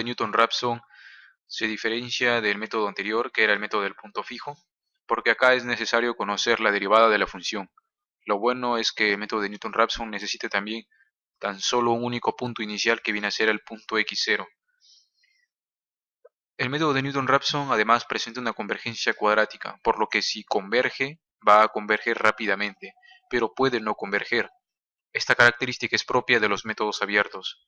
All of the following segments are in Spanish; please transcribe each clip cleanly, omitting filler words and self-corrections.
de Newton-Raphson se diferencia del método anterior, que era el método del punto fijo, porque acá es necesario conocer la derivada de la función. Lo bueno es que el método de Newton-Raphson necesita también tan solo un único punto inicial que viene a ser el punto x0. El método de Newton-Raphson además presenta una convergencia cuadrática, por lo que si converge, va a converger rápidamente, pero puede no converger. Esta característica es propia de los métodos abiertos,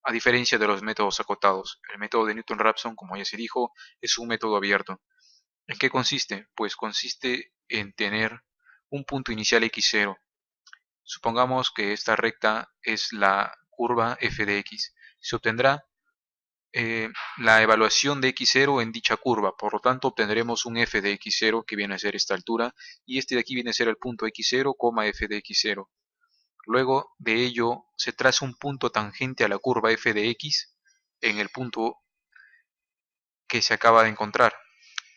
a diferencia de los métodos acotados. El método de Newton-Raphson, como ya se dijo, es un método abierto. ¿En qué consiste? Pues consiste en tener un punto inicial x0. Supongamos que esta recta es la curva f de x. Se obtendrá la evaluación de x0 en dicha curva, por lo tanto obtendremos un f de x0 que viene a ser esta altura, y este de aquí viene a ser el punto x0, f de x0. Luego de ello se traza un punto tangente a la curva f de x en el punto que se acaba de encontrar,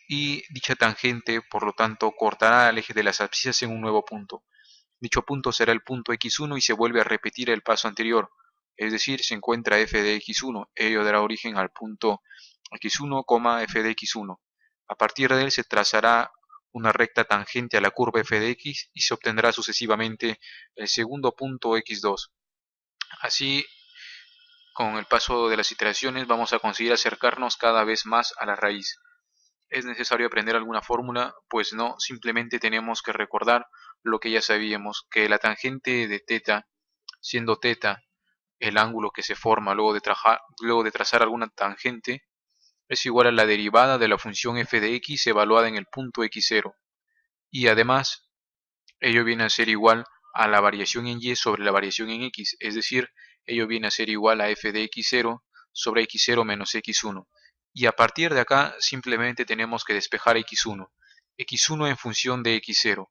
y dicha tangente por lo tanto cortará al eje de las abscisas en un nuevo punto. Dicho punto será el punto x1 y se vuelve a repetir el paso anterior, es decir, se encuentra f de x1, ello dará origen al punto x1, f de x1. A partir de él se trazará una recta tangente a la curva f de x y se obtendrá sucesivamente el segundo punto x2. Así, con el paso de las iteraciones vamos a conseguir acercarnos cada vez más a la raíz. ¿Es necesario aprender alguna fórmula? Pues no, simplemente tenemos que recordar lo que ya sabíamos, que la tangente de θ, siendo θ el ángulo que se forma luego de trazar alguna tangente, es igual a la derivada de la función f de x evaluada en el punto x0. Y además, ello viene a ser igual a la variación en y sobre la variación en x, es decir, ello viene a ser igual a f de x0 sobre x0 menos x1. Y a partir de acá simplemente tenemos que despejar x1. x1 en función de x0.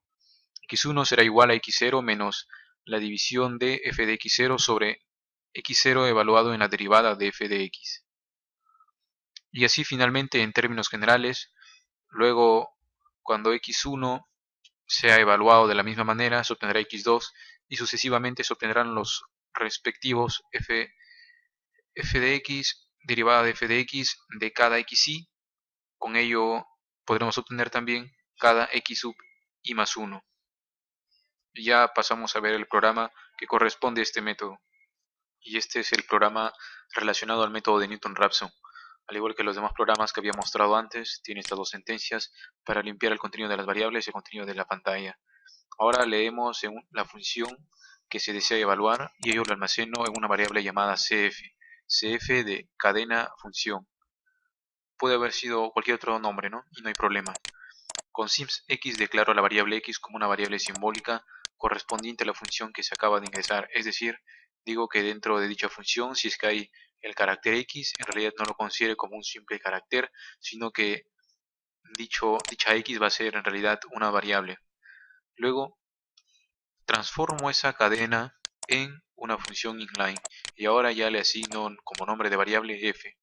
x1 será igual a x0 menos la división de f de x0 sobre x0 evaluado en la derivada de f de x. Y así finalmente en términos generales, luego cuando x1 sea evaluado de la misma manera, se obtendrá x2 y sucesivamente se obtendrán los respectivos f de x, derivada de f de x de cada xy. Con ello podremos obtener también cada x sub y más 1. Y ya pasamos a ver el programa que corresponde a este método. Y este es el programa relacionado al método de Newton-Raphson. Al igual que los demás programas que había mostrado antes, tiene estas dos sentencias para limpiar el contenido de las variables y el contenido de la pantalla. Ahora leemos la función que se desea evaluar y ello lo almaceno en una variable llamada cf. Cf de cadena función. Puede haber sido cualquier otro nombre, ¿no? Y no hay problema. Con simx declaro la variable x como una variable simbólica correspondiente a la función que se acaba de ingresar. Es decir, digo que dentro de dicha función, si es que hay el carácter x, en realidad no lo considere como un simple carácter, sino que dicha x va a ser en realidad una variable. Luego, transformo esa cadena en una función inline y ahora ya le asigno como nombre de variable f.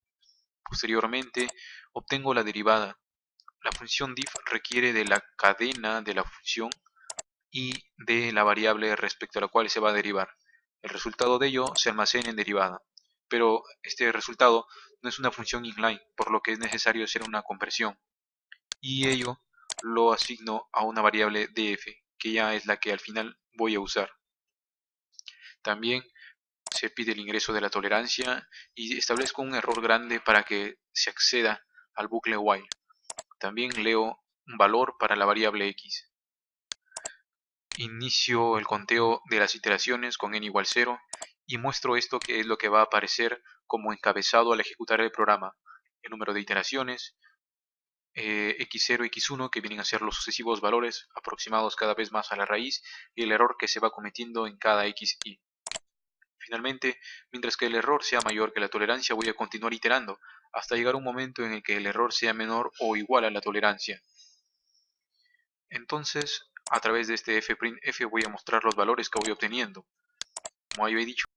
Posteriormente, obtengo la derivada. La función diff requiere de la cadena de la función y de la variable respecto a la cual se va a derivar. El resultado de ello se almacena en derivada, pero este resultado no es una función inline, por lo que es necesario hacer una conversión, y ello lo asigno a una variable df, que ya es la que al final voy a usar. También se pide el ingreso de la tolerancia y establezco un error grande para que se acceda al bucle while. También leo un valor para la variable x. Inicio el conteo de las iteraciones con n igual 0 y muestro esto que es lo que va a aparecer como encabezado al ejecutar el programa. El número de iteraciones, x0 y x1 que vienen a ser los sucesivos valores aproximados cada vez más a la raíz y el error que se va cometiendo en cada xy. Finalmente, mientras que el error sea mayor que la tolerancia, voy a continuar iterando hasta llegar a un momento en el que el error sea menor o igual a la tolerancia. Entonces, a través de este f'f voy a mostrar los valores que voy obteniendo. Como había dicho,